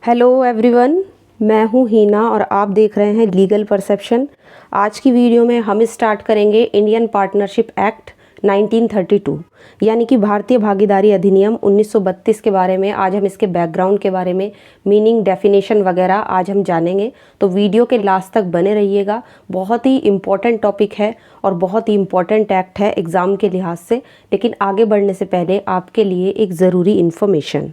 Hello everyone, मैं हूँ हीना और आप देख रहे हैं लीगल परसेप्शन। आज की वीडियो में हम स्टार्ट करेंगे इंडियन पार्टनरशिप एक्ट 1932 यानी कि भारतीय भागीदारी अधिनियम 1932 के बारे में। आज हम इसके बैकग्राउंड के बारे में, मीनिंग, डेफिनेशन वगैरह आज हम जानेंगे, तो वीडियो के लास्ट तक बने रहिएगा। बहुत ही इम्पॉर्टेंट टॉपिक है और बहुत ही इम्पॉर्टेंट एक्ट है एग्ज़ाम के लिहाज से। लेकिन आगे बढ़ने से पहले आपके लिए एक ज़रूरी इन्फॉर्मेशन।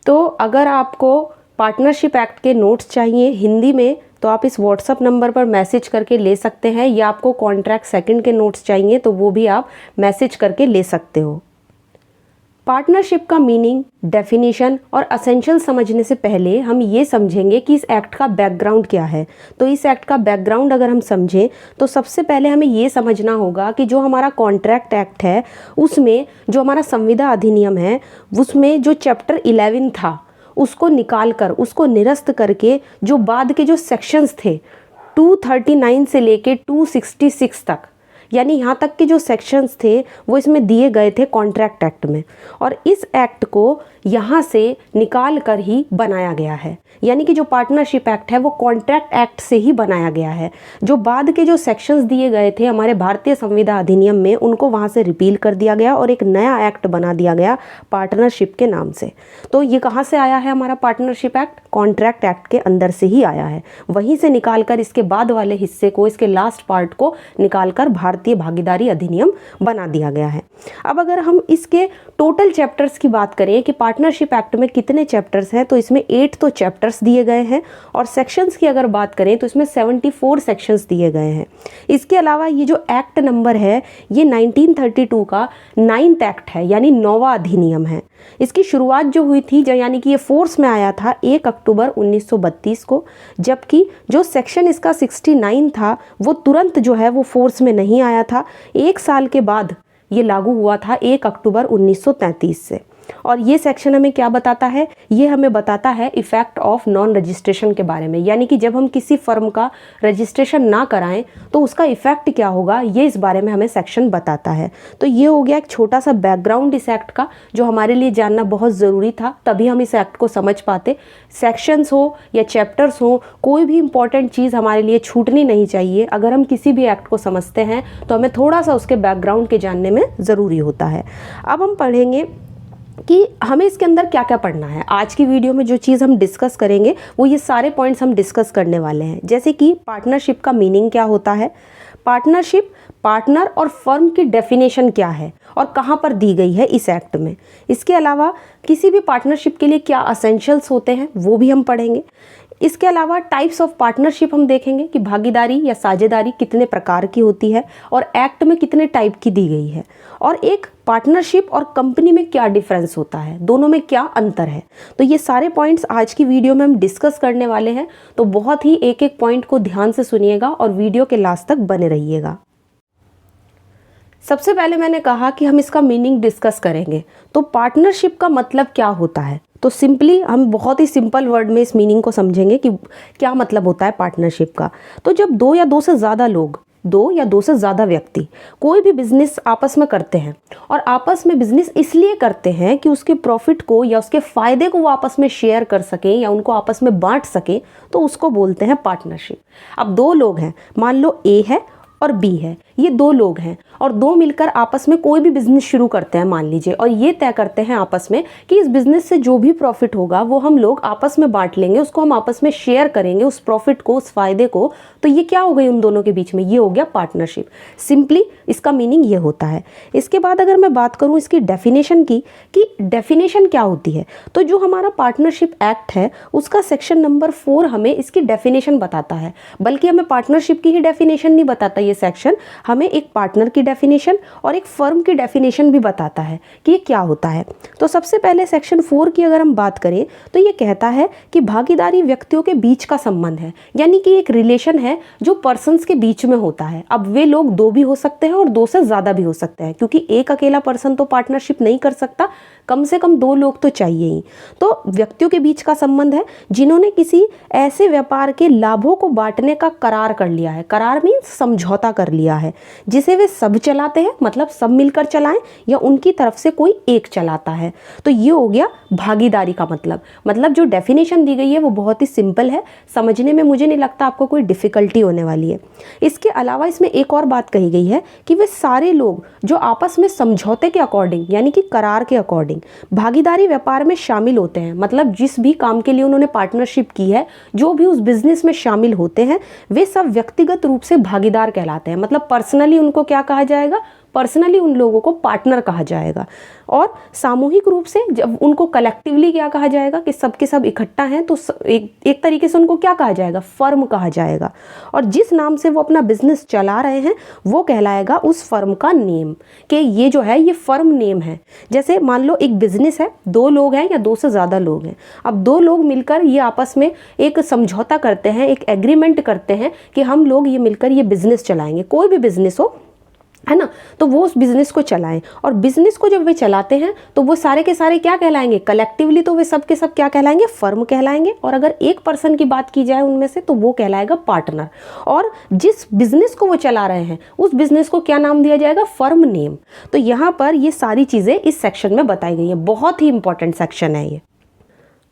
तो अगर आपको पार्टनरशिप एक्ट के नोट्स चाहिए हिंदी में तो आप इस व्हाट्सअप नंबर पर मैसेज करके ले सकते हैं, या आपको कॉन्ट्रैक्ट सेकंड के नोट्स चाहिए तो वो भी आप मैसेज करके ले सकते हो। पार्टनरशिप का मीनिंग, डेफिनेशन और असेंशियल समझने से पहले हम ये समझेंगे कि इस एक्ट का बैकग्राउंड क्या है। तो इस एक्ट का बैकग्राउंड अगर हम समझें तो सबसे पहले हमें ये समझना होगा कि जो हमारा कॉन्ट्रैक्ट एक्ट है उसमें जो हमारा संविदा अधिनियम है उसमें जो चैप्टर 11 था उसको निकाल कर, उसको निरस्त करके जो बाद के जो सेक्शंस थे 239 से लेके 266 तक, यानी यहाँ तक के जो सेक्शंस थे वो इसमें दिए गए थे कॉन्ट्रैक्ट एक्ट में, और इस एक्ट को यहाँ से निकाल कर ही बनाया गया है। यानी कि जो पार्टनरशिप एक्ट है वो कॉन्ट्रैक्ट एक्ट से ही बनाया गया है। जो बाद के जो सेक्शंस दिए गए थे हमारे भारतीय संविदा अधिनियम में उनको वहाँ से रिपील कर दिया गया और एक नया एक्ट बना दिया गया पार्टनरशिप के नाम से। तो ये कहाँ से आया है हमारा पार्टनरशिप एक्ट? कॉन्ट्रैक्ट एक्ट के अंदर से ही आया है। वहीं से निकाल कर इसके बाद वाले हिस्से को, इसके लास्ट पार्ट को निकाल कर भारतीय भागीदारी अधिनियम बना दिया गया है। अब अगर हम इसके टोटल चैप्टर्स की बात करें कि पार्टनरशिप एक्ट में कितने चैप्टर्स हैं, तो इसमें 8 तो चैप्टर्स दिए गए हैं, और सेक्शंस की अगर बात करें तो इसमें 74 सेक्शंस दिए गए हैं। इसके अलावा ये जो एक्ट नंबर है ये 1932 का 9th एक्ट है, यानी 9वां अधिनियम है। इसकी शुरुआत जो हुई थी, यानी कि ये फोर्स में आया था 1 अक्टूबर 1932 को, जबकि जो सेक्शन इसका 69 था वो तुरंत जो है वो फोर्स में नहीं आया था। 1 साल के बाद ये लागू हुआ था 1 अक्टूबर 1933 से। और ये सेक्शन हमें क्या बताता है? ये हमें बताता है इफेक्ट ऑफ नॉन रजिस्ट्रेशन के बारे में, यानी कि जब हम किसी फर्म का रजिस्ट्रेशन ना कराएं तो उसका इफेक्ट क्या होगा, ये इस बारे में हमें सेक्शन बताता है। तो ये हो गया एक छोटा सा बैकग्राउंड इस एक्ट का, जो हमारे लिए जानना बहुत ज़रूरी था, तभी हम इस एक्ट को समझ पाते। सेक्शंस हो या चैप्टर्स हो, कोई भी इंपॉर्टेंट चीज़ हमारे लिए छूटनी नहीं चाहिए। अगर हम किसी भी एक्ट को समझते हैं तो हमें थोड़ा सा उसके बैकग्राउंड के जानने में ज़रूरी होता है। अब हम पढ़ेंगे कि हमें इसके अंदर क्या क्या पढ़ना है। आज की वीडियो में जो चीज़ हम डिस्कस करेंगे वो ये सारे पॉइंट्स हम डिस्कस करने वाले हैं। जैसे कि पार्टनरशिप का मीनिंग क्या होता है, पार्टनरशिप, पार्टनर और फर्म की डेफिनेशन क्या है और कहाँ पर दी गई है इस एक्ट में। इसके अलावा किसी भी पार्टनरशिप के लिए क्या असेंशियल्स होते हैं वो भी हम पढ़ेंगे। इसके अलावा टाइप्स ऑफ पार्टनरशिप हम देखेंगे कि भागीदारी या साझेदारी कितने प्रकार की होती है और एक्ट में कितने टाइप की दी गई है, और एक पार्टनरशिप और कंपनी में क्या डिफरेंस होता है, दोनों में क्या अंतर है। तो ये सारे पॉइंट्स आज की वीडियो में हम डिस्कस करने वाले हैं। तो बहुत ही एक एक पॉइंट को ध्यान से सुनिएगा और वीडियो के लास्ट तक बने रहिएगा। सबसे पहले मैंने कहा कि हम इसका मीनिंग डिस्कस करेंगे। तो पार्टनरशिप का मतलब क्या होता है? तो सिंपली हम बहुत ही सिंपल वर्ड में इस मीनिंग को समझेंगे कि क्या मतलब होता है पार्टनरशिप का। तो जब 2 या 2 से ज़्यादा लोग, 2 या 2 से ज़्यादा व्यक्ति कोई भी बिजनेस आपस में करते हैं, और आपस में बिजनेस इसलिए करते हैं कि उसके प्रॉफिट को या उसके फ़ायदे को वो आपस में शेयर कर सकें या उनको आपस में बांट सकें, तो उसको बोलते हैं पार्टनरशिप। अब 2 लोग हैं, मान लो ए है और बी है, ये 2 लोग हैं और 2 मिलकर आपस में कोई भी बिजनेस शुरू करते हैं मान लीजिए, और ये तय करते हैं आपस में कि इस बिजनेस से जो भी प्रॉफिट होगा वो हम लोग आपस में बांट लेंगे, उसको हम आपस में शेयर करेंगे, उस प्रॉफिट को, उस फायदे को। तो ये क्या हो गई उन दोनों के बीच में? ये हो गया पार्टनरशिप। सिंपली इसका मीनिंग ये होता है। इसके बाद अगर मैं बात करूँ इसकी डेफिनेशन की, कि डेफिनेशन क्या होती है, तो जो हमारा पार्टनरशिप एक्ट है उसका सेक्शन नंबर 4 हमें इसकी डेफिनेशन बताता है। बल्कि हमें पार्टनरशिप की ही डेफिनेशन नहीं बताता ये सेक्शन, हमें एक पार्टनर की डेफिनेशन और एक फर्म की डेफिनेशन भी बताता है कि ये क्या होता है। तो सबसे पहले सेक्शन 4 की अगर हम बात करें तो ये कहता है कि भागीदारी व्यक्तियों के बीच का संबंध है, यानी कि एक रिलेशन है जो पर्सन्स के बीच में होता है। अब वे लोग 2 भी हो सकते हैं और 2 से ज़्यादा भी हो सकते हैं, क्योंकि एक अकेला पर्सन तो पार्टनरशिप नहीं कर सकता, कम से कम 2 लोग तो चाहिए ही। तो व्यक्तियों के बीच का संबंध है जिन्होंने किसी ऐसे व्यापार के लाभों को बांटने का करार कर लिया है। करार मीन्स समझौता कर लिया है, जिसे वे सब चलाते हैं, मतलब सब मिलकर चलाएं, या उनकी तरफ से कोई एक चलाता है। तो ये हो गया भागीदारी का मतलब जो डेफिनेशन दी गई है वो बहुत ही सिंपल है, समझने में मुझे नहीं लगता आपको कोई डिफिकल्टी होने वाली है। इसके अलावा इसमें एक और बात कही गई है कि वे सारे लोग जो आपस में समझौते के अकॉर्डिंग, यानी कि करार के अकॉर्डिंग भागीदारी व्यापार में शामिल होते हैं, मतलब जिस भी काम के लिए उन्होंने पार्टनरशिप की है, जो भी उस बिजनेस में शामिल होते हैं, वे सब व्यक्तिगत रूप से भागीदार कहलाते हैं। मतलब पर्सनली उनको क्या कहा जाएगा, पर्सनली उन लोगों को पार्टनर कहा जाएगा। और सामूहिक रूप से जब उनको कलेक्टिवली क्या कहा जाएगा कि सब के सब इकट्ठा हैं, तो एक तरीके से उनको क्या कहा जाएगा, फर्म कहा जाएगा। और जिस नाम से वो अपना बिजनेस चला रहे हैं वो कहलाएगा उस फर्म का नेम, कि ये जो है ये फर्म नेम है। जैसे मान लो एक बिजनेस है, 2 लोग हैं या 2 से ज़्यादा लोग हैं। अब 2 लोग मिलकर ये आपस में एक समझौता करते हैं, एक एग्रीमेंट करते हैं कि हम लोग ये मिलकर ये बिजनेस चलाएंगे, कोई भी बिजनेस हो, है ना। तो वो उस बिजनेस को चलाएं, और बिजनेस को जब वे चलाते हैं तो वो सारे के सारे क्या कहलाएंगे, कलेक्टिवली तो वे सब के सब क्या कहलाएंगे, फर्म कहलाएंगे। और अगर एक पर्सन की बात की जाए उनमें से, तो वो कहलाएगा पार्टनर। और जिस बिजनेस को वो चला रहे हैं उस बिजनेस को क्या नाम दिया जाएगा, फर्म नेम। तो यहाँ पर ये सारी चीज़ें इस सेक्शन में बताई गई हैं, बहुत ही इंपॉर्टेंट सेक्शन है ये।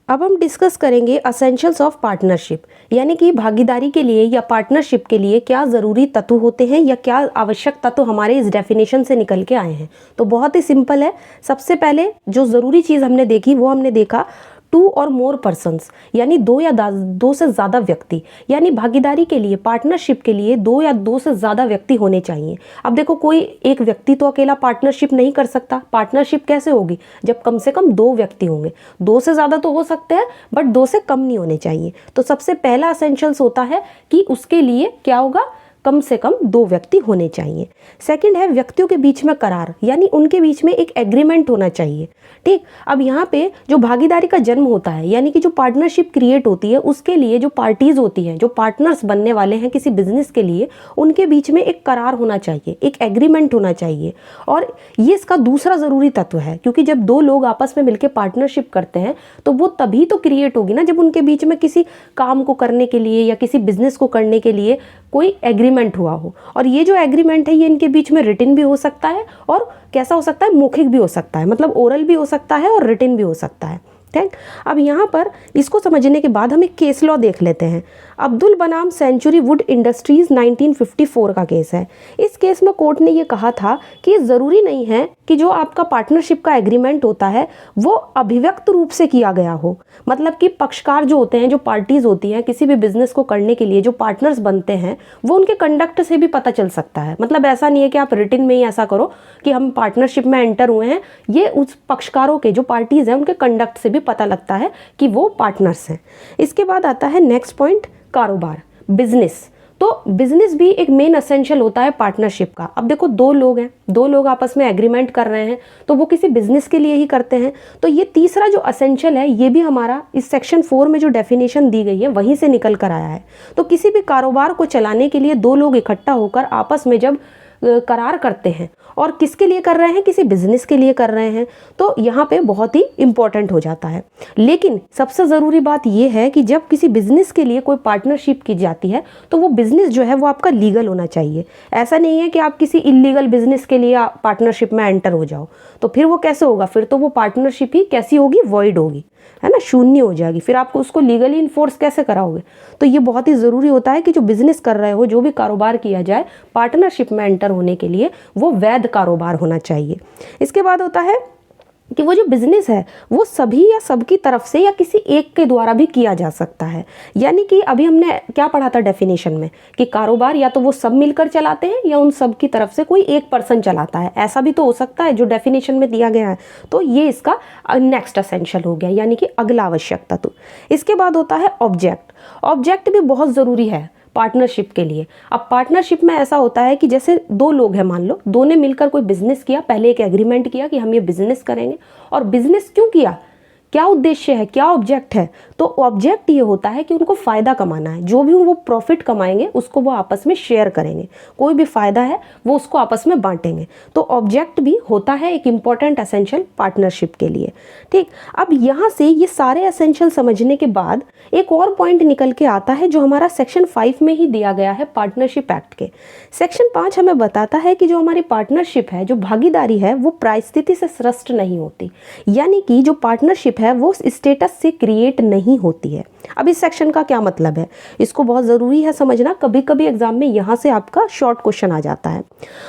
अब हम डिस्कस करेंगे असेंशियल्स ऑफ पार्टनरशिप, यानी कि भागीदारी के लिए या पार्टनरशिप के लिए क्या ज़रूरी तत्व होते हैं या क्या आवश्यक तत्व हमारे इस डेफिनेशन से निकल के आए हैं। तो बहुत ही सिंपल है। सबसे पहले जो ज़रूरी चीज़ हमने देखी वो हमने देखा 2 और मोर पर्सन्स, यानी 2 या 2 से ज़्यादा व्यक्ति, यानी भागीदारी के लिए, पार्टनरशिप के लिए 2 या 2 से ज़्यादा व्यक्ति होने चाहिए। अब देखो, कोई एक व्यक्ति तो अकेला पार्टनरशिप नहीं कर सकता। पार्टनरशिप कैसे होगी, जब कम से कम 2 व्यक्ति होंगे। 2 से ज़्यादा तो हो सकते हैं बट 2 से कम नहीं होने चाहिए। तो सबसे पहला एसेंशियल्स होता है कि उसके लिए क्या होगा, कम से कम 2 व्यक्ति होने चाहिए। सेकंड है व्यक्तियों के बीच में करार, यानी उनके बीच में एक एग्रीमेंट होना चाहिए। ठीक, अब यहाँ पे जो भागीदारी का जन्म होता है, यानी कि जो पार्टनरशिप क्रिएट होती है, उसके लिए जो पार्टीज होती हैं, जो पार्टनर्स बनने वाले हैं किसी बिजनेस के लिए, उनके बीच में एक करार होना चाहिए, एक एग्रीमेंट होना चाहिए। और ये इसका दूसरा ज़रूरी तत्व है, क्योंकि जब 2 लोग आपस में मिलकर पार्टनरशिप करते हैं तो वो तभी तो क्रिएट होगी ना जब उनके बीच में किसी काम को करने के लिए या किसी बिजनेस को करने के लिए कोई एग्रीमेंट हुआ हो। और ये जो एग्रीमेंट है ये इनके बीच में रिटन भी हो सकता है, और कैसा हो सकता है, मौखिक भी हो सकता है, मतलब ओरल भी हो सकता है और रिटन भी हो सकता है। ठीक, अब यहाँ पर इसको समझने के बाद हम एक केस लॉ देख लेते हैं। अब्दुल बनाम सेंचुरी वुड इंडस्ट्रीज़ 1954 का केस है। इस केस में कोर्ट ने ये कहा था कि ये ज़रूरी नहीं है कि जो आपका पार्टनरशिप का एग्रीमेंट होता है वो अभिव्यक्त रूप से किया गया हो। मतलब कि पक्षकार जो होते हैं, जो पार्टीज़ होती हैं किसी भी बिजनेस को करने के लिए, जो पार्टनर्स बनते हैं, वो उनके कंडक्ट से भी पता चल सकता है। मतलब ऐसा नहीं है कि आप रिटन में ही ऐसा करो कि हम पार्टनरशिप में एंटर हुए हैं। ये उस पक्षकारों के जो पार्टीज़ हैं उनके कंडक्ट से भी पता लगता है कि वो पार्टनर्स हैं। इसके बाद आता है नेक्स्ट पॉइंट, कारोबार, बिजनेस। तो बिजनेस भी एक मेन एसेंशियल होता है पार्टनरशिप का। अब देखो, 2 लोग हैं, 2 लोग आपस में एग्रीमेंट कर रहे हैं, तो वो किसी बिजनेस के लिए ही करते हैं। तो ये तीसरा जो एसेंशियल है ये भी हमारा इस सेक्शन 4 में जो डेफिनेशन दी गई है वहीं से निकल कर आया है। तो किसी भी कारोबार को चलाने के लिए 2 लोग इकट्ठा होकर आपस में जब करार करते हैं, और किसके लिए कर रहे हैं, किसी बिजनेस के लिए कर रहे हैं, तो यहाँ पे बहुत ही इंपॉर्टेंट हो जाता है। लेकिन सबसे ज़रूरी बात यह है कि जब किसी बिजनेस के लिए कोई पार्टनरशिप की जाती है तो वो बिजनेस जो है वो आपका लीगल होना चाहिए। ऐसा नहीं है कि आप किसी इलीगल बिजनेस के लिए पार्टनरशिप में एंटर हो जाओ, तो फिर वो कैसे होगा, फिर तो वो पार्टनरशिप ही कैसी होगी, वॉइड होगी, है ना, शून्य हो जाएगी। फिर आपको उसको लीगली इन्फोर्स कैसे कराओगे। तो ये बहुत ही ज़रूरी होता है कि जो बिजनेस कर रहे हो, जो भी कारोबार किया जाए, पार्टनरशिप में एंटर होने के लिए वो वैध कारोबार होना चाहिए। इसके बाद होता है कि वो जो बिजनेस है वो सभी या सबकी तरफ से या किसी एक के द्वारा भी किया जा सकता है। यानी कि अभी हमने क्या पढ़ा था डेफिनेशन में कि कारोबार या तो वो सब मिलकर चलाते हैं या उन सब की तरफ से कोई एक पर्सन चलाता है। ऐसा भी तो हो सकता है जो डेफिनेशन में दिया गया है। तो ये इसका नेक्स्ट एसेंशियल हो गया, यानी कि अगला आवश्यक तत्व। इसके बाद होता है ऑब्जेक्ट। ऑब्जेक्ट भी बहुत ज़रूरी है पार्टनरशिप के लिए। अब पार्टनरशिप में ऐसा होता है कि जैसे 2 लोग हैं, मान लो 2 ने मिलकर कोई बिजनेस किया, पहले एक एग्रीमेंट किया कि हम ये बिजनेस करेंगे। और बिजनेस क्यों किया, क्या उद्देश्य है, क्या ऑब्जेक्ट है? तो ऑब्जेक्ट ये होता है कि उनको फ़ायदा कमाना है, जो भी वो प्रॉफिट कमाएंगे उसको वो आपस में शेयर करेंगे, कोई भी फ़ायदा है वो उसको आपस में बांटेंगे। तो ऑब्जेक्ट भी होता है एक इम्पॉर्टेंट एसेंशियल पार्टनरशिप के लिए। ठीक, अब यहाँ से ये सारे एसेंशियल समझने के बाद एक और पॉइंट निकल के आता है जो हमारा सेक्शन 5 में ही दिया गया है पार्टनरशिप एक्ट के। सेक्शन 5 हमें बताता है कि जो हमारी पार्टनरशिप है, जो भागीदारी है, वो परिस्थिति से सृष्ट नहीं होती, यानी कि जो पार्टनरशिप है वो स्टेटस से क्रिएट नहीं होती है। अब इस सेक्शन का क्या मतलब है, इसको बहुत ज़रूरी है समझना, कभी कभी एग्जाम में यहाँ से आपका शॉर्ट क्वेश्चन आ जाता है।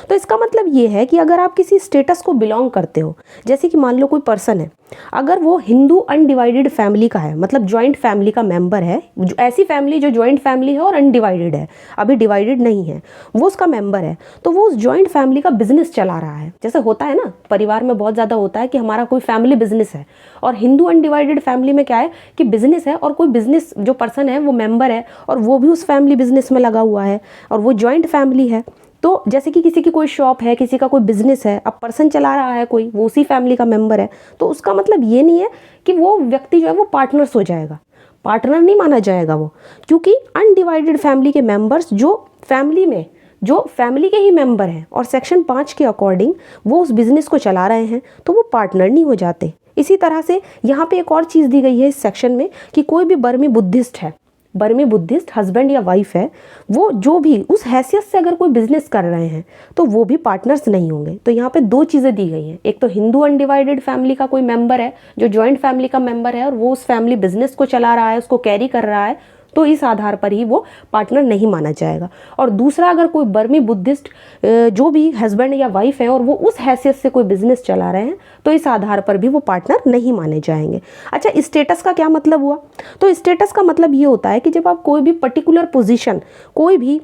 तो इसका मतलब ये है कि अगर आप किसी स्टेटस को बिलोंग करते हो, जैसे कि मान लो कोई पर्सन है, अगर वो हिंदू अनडिवाइडेड फैमिली का है, मतलब जॉइंट फैमिली का मेंबर है, ऐसी फैमिली जो जॉइंट फैमिली है और अनडिवाइडेड है, अभी डिवाइडेड नहीं है, वो उसका मेंबर है, तो वो उस जॉइंट फैमिली का बिजनेस चला रहा है। जैसे होता है ना, परिवार में बहुत ज़्यादा होता है कि हमारा कोई फैमिली बिजनेस है, और हिंदू अनडिवाइडेड फैमिली में क्या है कि बिजनेस है और कोई बिजनेस जो पर्सन है वो मेंबर है और वो भी उस फैमिली बिजनेस में लगा हुआ है और वो जॉइंट फैमिली है। तो जैसे कि किसी की कोई शॉप है, किसी का कोई बिजनेस है, अब पर्सन चला रहा है कोई, वो उसी फैमिली का मेंबर है, तो उसका मतलब ये नहीं है कि वो व्यक्ति जो है वो पार्टनर्स हो जाएगा, पार्टनर नहीं माना जाएगा वो, क्योंकि अनडिवाइडेड फैमिली के मेंबर्स जो फैमिली के ही मेंबर हैं और सेक्शन 5 के अकॉर्डिंग वो उस बिजनेस को चला रहे हैं, तो वो पार्टनर नहीं हो जाते। इसी तरह से यहाँ पे एक और चीज़ दी गई है इस सेक्शन में कि कोई भी बर्मी बुद्धिस्ट है, बर्मी बुद्धिस्ट हस्बैंड या वाइफ है, वो जो भी उस हैसियत से अगर कोई बिजनेस कर रहे हैं तो वो भी पार्टनर्स नहीं होंगे। तो यहाँ पे दो चीज़ें दी गई हैं, एक तो हिंदू अनडिवाइडेड फैमिली का कोई मेंबर है जो जॉइंट फैमिली का मेंबर है और वो उस फैमिली बिजनेस को चला रहा है, उसको कैरी कर रहा है, तो इस आधार पर ही वो पार्टनर नहीं माना जाएगा। और दूसरा, अगर कोई बर्मी बुद्धिस्ट जो भी हस्बैंड या वाइफ है और वो उस हैसियत से कोई बिजनेस चला रहे हैं, तो इस आधार पर भी वो पार्टनर नहीं माने जाएंगे। अच्छा, स्टेटस का क्या मतलब हुआ? तो स्टेटस का मतलब ये होता है कि जब आप कोई भी पर्टिकुलर पोजीशन, कोई भी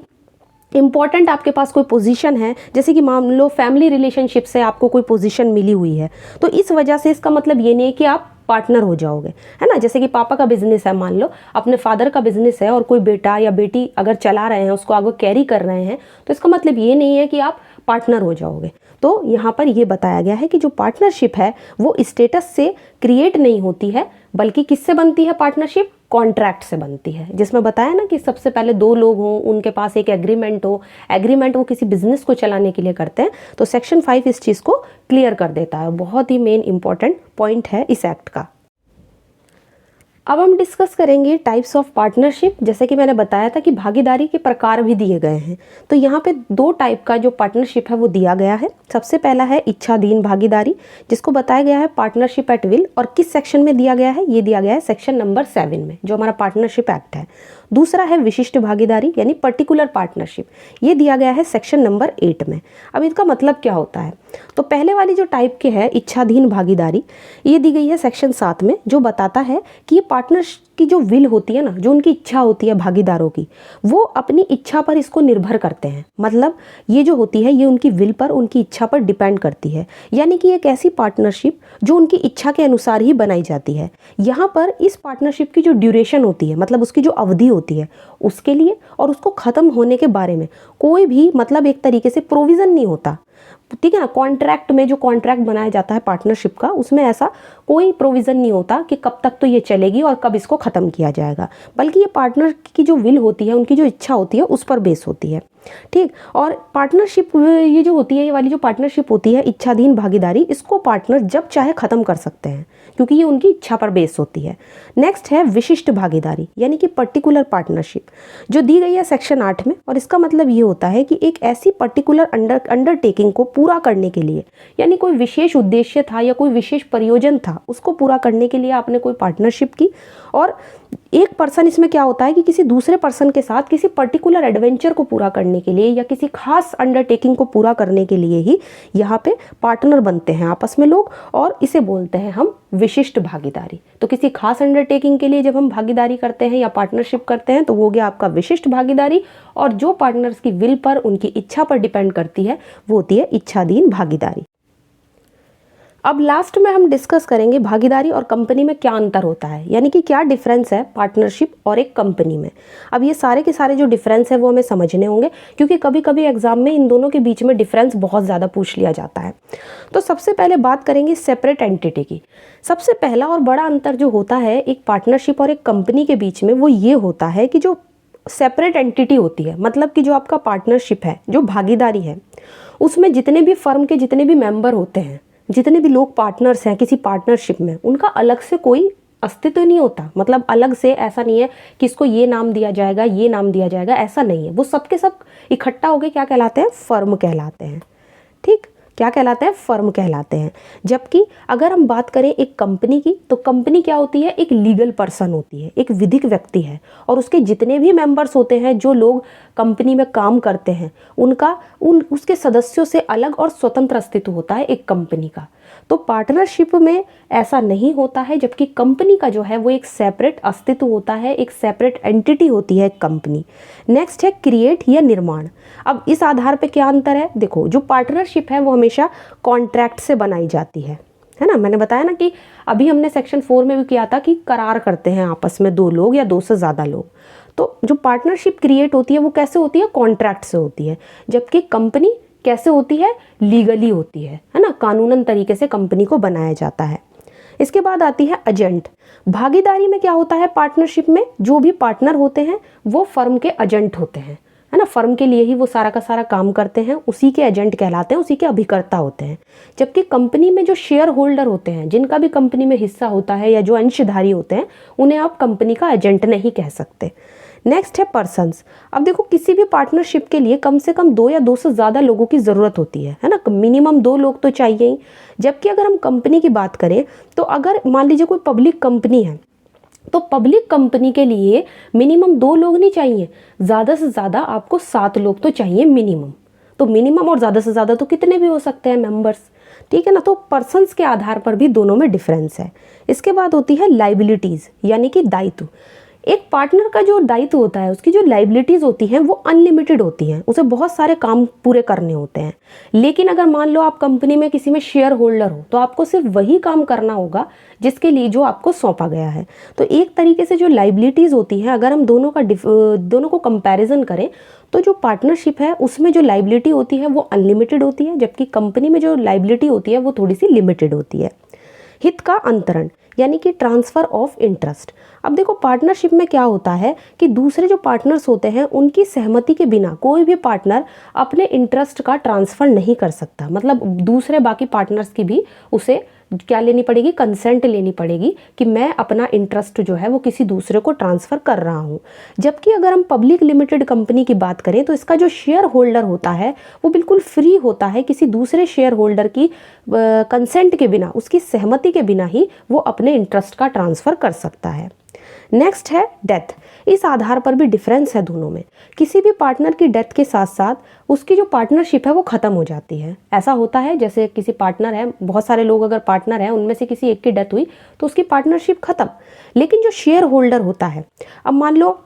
इंपॉर्टेंट आपके पास कोई पोजीशन है, जैसे कि मान लो फैमिली रिलेशनशिप से आपको कोई पोजीशन मिली हुई है, तो इस वजह से इसका मतलब ये नहीं है कि आप पार्टनर हो जाओगे, है ना। जैसे कि पापा का बिजनेस है, मान लो अपने फादर का बिजनेस है और कोई बेटा या बेटी अगर चला रहे हैं, उसको आगे कैरी कर रहे हैं, तो इसका मतलब ये नहीं है कि आप पार्टनर हो जाओगे। तो यहाँ पर ये बताया गया है कि जो पार्टनरशिप है वो स्टेटस से क्रिएट नहीं होती है, बल्कि किससे बनती है पार्टनरशिप? कॉन्ट्रैक्ट से बनती है, जिसमें बताया ना कि सबसे पहले दो लोग हों, उनके पास एक एग्रीमेंट हो, एग्रीमेंट वो किसी बिजनेस को चलाने के लिए करते हैं। तो सेक्शन 5 इस चीज़ को क्लियर कर देता है, बहुत ही मेन इंपॉर्टेंट पॉइंट है इस एक्ट का। अब हम डिस्कस करेंगे टाइप्स ऑफ पार्टनरशिप। जैसे कि मैंने बताया था कि भागीदारी के प्रकार भी दिए गए हैं, तो यहाँ पे दो टाइप का जो पार्टनरशिप है वो दिया गया है। सबसे पहला है इच्छाधीन भागीदारी, जिसको बताया गया है पार्टनरशिप एट विल, और किस सेक्शन में दिया गया है? ये दिया गया है सेक्शन नंबर 7 में, जो हमारा पार्टनरशिप एक्ट है। दूसरा है विशिष्ट भागीदारी यानी पर्टिकुलर पार्टनरशिप, ये दिया गया है सेक्शन नंबर 8 में। अब इसका मतलब क्या होता है? तो पहले वाली जो टाइप के है इच्छाधीन भागीदारी, ये दी गई है सेक्शन 7 में, जो बताता है कि ये पार्टनर की जो विल होती है ना, जो उनकी इच्छा होती है भागीदारों की, वो अपनी इच्छा पर इसको निर्भर करते हैं। मतलब ये जो होती है ये उनकी विल पर, उनकी इच्छा पर डिपेंड करती है, यानी कि एक ऐसी पार्टनरशिप जो उनकी इच्छा के अनुसार ही बनाई जाती है। यहाँ पर इस पार्टनरशिप की जो ड्यूरेशन होती है, मतलब उसकी जो अवधि होती है, उसके लिए और उसको ख़त्म होने के बारे में कोई भी मतलब एक तरीके से प्रोविज़न नहीं होता, ठीक है ना। कॉन्ट्रैक्ट में जो कॉन्ट्रैक्ट बनाया जाता है पार्टनरशिप का, उसमें ऐसा कोई प्रोविज़न नहीं होता कि कब तक तो ये चलेगी और कब इसको ख़त्म किया जाएगा, बल्कि ये पार्टनर की जो विल होती है, उनकी जो इच्छा होती है, उस पर बेस होती है, ठीक। और पार्टनरशिप ये जो होती है, ये वाली जो पार्टनरशिप होती है इच्छाधीन भागीदारी, इसको पार्टनर जब चाहे ख़त्म कर सकते हैं, क्योंकि ये उनकी इच्छा पर बेस होती है। नेक्स्ट है विशिष्ट भागीदारी यानी कि पर्टिकुलर पार्टनरशिप, जो दी गई है सेक्शन 8 में, और इसका मतलब ये होता है कि एक ऐसी पर्टिकुलर अंडरटेकिंग को पूरा करने के लिए, यानी कोई विशेष उद्देश्य था या कोई विशेष प्रयोजन था, उसको पूरा करने के लिए आपने कोई पार्टनरशिप की, और एक पर्सन इसमें क्या होता है कि किसी दूसरे पर्सन के साथ किसी पर्टिकुलर एडवेंचर को पूरा करने के लिए या किसी खास अंडरटेकिंग को पूरा करने के लिए ही यहाँ पे पार्टनर बनते हैं आपस में लोग, और इसे बोलते हैं हम विशिष्ट भागीदारी। तो किसी खास अंडरटेकिंग के लिए जब हम भागीदारी करते हैं या पार्टनरशिप करते हैं, तो वो हो गया आपका विशिष्ट भागीदारी, और जो पार्टनर्स की विल पर, उनकी इच्छा पर डिपेंड करती है, वो होती है इच्छाधीन भागीदारी। अब लास्ट में हम डिस्कस करेंगे भागीदारी और कंपनी में क्या अंतर होता है, यानी कि क्या डिफरेंस है पार्टनरशिप और एक कंपनी में। अब ये सारे के सारे जो डिफरेंस है वो हमें समझने होंगे, क्योंकि कभी कभी एग्जाम में इन दोनों के बीच में डिफरेंस बहुत ज़्यादा पूछ लिया जाता है। तो सबसे पहले बात करेंगे सेपरेट एंटिटी की। सबसे पहला और बड़ा अंतर जो होता है एक पार्टनरशिप और एक कंपनी के बीच में, वो ये होता है कि जो सेपरेट एंटिटी होती है, मतलब कि जो आपका पार्टनरशिप है, जो भागीदारी है, उसमें जितने भी फर्म के जितने भी मेंबर होते हैं, जितने भी लोग पार्टनर्स हैं किसी पार्टनरशिप में, उनका अलग से कोई अस्तित्व नहीं होता। मतलब अलग से ऐसा नहीं है कि इसको ये नाम दिया जाएगा, ये नाम दिया जाएगा, ऐसा नहीं है। वो सबके सब इकट्ठा हो गए क्या कहलाते हैं? फर्म कहलाते हैं। ठीक, क्या कहलाते हैं? फर्म कहलाते हैं। जबकि अगर हम बात करें एक कंपनी की, तो कंपनी क्या होती है? एक लीगल पर्सन होती है, एक विधिक व्यक्ति है, और उसके जितने भी मेंबर्स होते हैं, जो लोग कंपनी में काम करते हैं, उनका उसके सदस्यों से अलग और स्वतंत्र अस्तित्व होता है एक कंपनी का। तो पार्टनरशिप में ऐसा नहीं होता है, जबकि कंपनी का जो है वो एक सेपरेट अस्तित्व होता है, एक सेपरेट एंटिटी होती है कंपनी। नेक्स्ट है क्रिएट या निर्माण। अब इस आधार पे क्या अंतर है? देखो, जो पार्टनरशिप है वो हमेशा कॉन्ट्रैक्ट से बनाई जाती है ना। मैंने बताया ना कि अभी हमने सेक्शन 4 में भी किया था कि करार करते हैं आपस में दो लोग या दो से ज़्यादा लोग। तो जो पार्टनरशिप क्रिएट होती है वो कैसे होती है? कॉन्ट्रैक्ट से होती है। जबकि कंपनी कैसे होती है? लीगली होती है ना, कानूनन तरीके से कंपनी को बनाया जाता है। इसके बाद आती है एजेंट। भागीदारी में क्या होता है? पार्टनरशिप में जो भी पार्टनर होते हैं वो फर्म के एजेंट होते हैं, है ना। फर्म के लिए ही वो सारा का सारा काम करते हैं, उसी के एजेंट कहलाते हैं, उसी के अभिकर्ता होते हैं। जबकि कंपनी में जो शेयर होल्डर होते हैं, जिनका भी कंपनी में हिस्सा होता है या जो अंशधारी होते हैं, उन्हें आप कंपनी का एजेंट नहीं कह सकते। नेक्स्ट है पर्सन्स। अब देखो, किसी भी पार्टनरशिप के लिए कम से कम 2 या 2 से ज़्यादा लोगों की ज़रूरत होती है ना। मिनिमम 2 लोग तो चाहिए ही। जबकि अगर हम कंपनी की बात करें, तो अगर मान लीजिए कोई पब्लिक कंपनी है, तो पब्लिक कंपनी के लिए मिनिमम 2 लोग नहीं चाहिए, ज़्यादा से ज़्यादा आपको 7 लोग तो चाहिए मिनिमम। तो मिनिमम और ज़्यादा से ज़्यादा तो कितने भी हो सकते हैं मेंबर्स, ठीक है ना। तो पर्सन्स के आधार पर भी दोनों में डिफरेंस है। इसके बाद होती है लाइबिलिटीज़, यानी कि दायित्व। एक पार्टनर का जो दायित्व होता है, उसकी जो लाइबिलिटीज़ होती हैं वो अनलिमिटेड होती हैं, उसे बहुत सारे काम पूरे करने होते हैं। लेकिन अगर मान लो आप कंपनी में किसी में शेयर होल्डर हो, तो आपको सिर्फ वही काम करना होगा जिसके लिए जो आपको सौंपा गया है। तो एक तरीके से जो लाइबिलिटीज़ होती हैं, अगर हम दोनों को कंपैरिजन करें, तो जो पार्टनरशिप है उसमें जो लाइबिलिटी होती है वो अनलिमिटेड होती है, जबकि कंपनी में जो लाइबिलिटी होती है वो थोड़ी सी लिमिटेड होती है। हित का अंतरण, यानी कि ट्रांसफ़र ऑफ इंटरेस्ट। अब देखो, पार्टनरशिप में क्या होता है कि दूसरे जो पार्टनर्स होते हैं उनकी सहमति के बिना कोई भी पार्टनर अपने इंटरेस्ट का ट्रांसफ़र नहीं कर सकता। मतलब दूसरे बाकी पार्टनर्स की भी उसे क्या लेनी पड़ेगी? कंसेंट लेनी पड़ेगी कि मैं अपना इंटरेस्ट जो है वो किसी दूसरे को ट्रांसफ़र कर रहा हूँ। जबकि अगर हम पब्लिक लिमिटेड कंपनी की बात करें, तो इसका जो शेयर होल्डर होता है वो बिल्कुल फ्री होता है, किसी दूसरे शेयर होल्डर की कंसेंट के बिना, उसकी सहमति के बिना ही वो अपने इंटरेस्ट का ट्रांसफ़र कर सकता है। नेक्स्ट है डेथ। इस आधार पर भी डिफरेंस है दोनों में। किसी भी पार्टनर की डेथ के साथ साथ उसकी जो पार्टनरशिप है वो ख़त्म हो जाती है। ऐसा होता है जैसे किसी पार्टनर है, बहुत सारे लोग अगर पार्टनर हैं, उनमें से किसी एक की डेथ हुई तो उसकी पार्टनरशिप ख़त्म। लेकिन जो शेयर होल्डर होता है, अब मान लो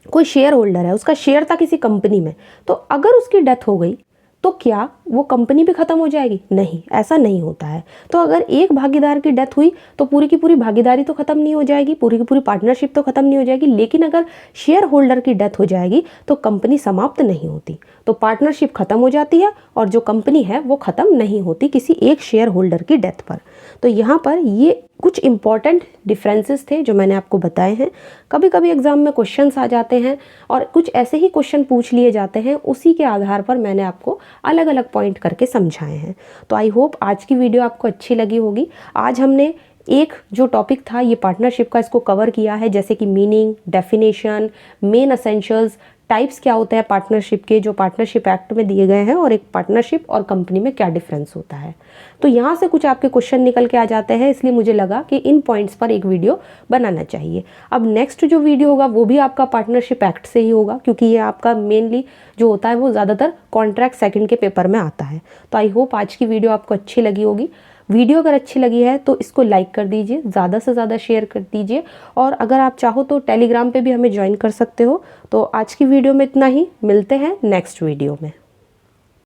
कोई शेयर होल्डर है, उसका शेयर था किसी कंपनी में, तो अगर उसकी डेथ हो गई तो क्या वो कंपनी भी ख़त्म हो जाएगी? नहीं, ऐसा नहीं होता है। तो अगर एक भागीदार की डेथ हुई तो पूरी की पूरी भागीदारी तो ख़त्म नहीं हो जाएगी, पूरी की पूरी पार्टनरशिप तो ख़त्म नहीं हो जाएगी। लेकिन अगर शेयर होल्डर की डेथ हो जाएगी तो कंपनी समाप्त नहीं होती। तो पार्टनरशिप ख़त्म हो जाती है और जो कंपनी है वो ख़त्म नहीं होती किसी एक शेयर होल्डर की डेथ पर। तो यहाँ पर ये कुछ इंपॉर्टेंट डिफरेंसेस थे जो मैंने आपको बताए हैं। कभी कभी एग्ज़ाम में क्वेश्चंस आ जाते हैं और कुछ ऐसे ही क्वेश्चन पूछ लिए जाते हैं, उसी के आधार पर मैंने आपको अलग अलग पॉइंट करके समझाए हैं। तो आई होप आज की वीडियो आपको अच्छी लगी होगी। आज हमने एक जो टॉपिक था ये पार्टनरशिप का, इसको कवर किया है, जैसे कि meaning, definition, main essentials, types क्या होते हैं पार्टनरशिप के, जो पार्टनरशिप एक्ट में दिए गए हैं, और एक पार्टनरशिप और कंपनी में क्या डिफरेंस होता है। तो यहाँ से कुछ आपके क्वेश्चन निकल के आ जाते हैं, इसलिए मुझे लगा कि इन पॉइंट्स पर एक वीडियो बनाना चाहिए। अब नेक्स्ट जो वीडियो होगा वो भी आपका पार्टनरशिप एक्ट से ही होगा, क्योंकि ये आपका मेनली जो होता है वो ज़्यादातर कॉन्ट्रैक्ट सेकंड के पेपर में आता है। तो आई होप आज की वीडियो आपको अच्छी लगी होगी। वीडियो अगर अच्छी लगी है तो इसको लाइक कर दीजिए, ज़्यादा से ज़्यादा शेयर कर दीजिए, और अगर आप चाहो तो टेलीग्राम पे भी हमें ज्वाइन कर सकते हो। तो आज की वीडियो में इतना ही, मिलते हैं नेक्स्ट वीडियो में।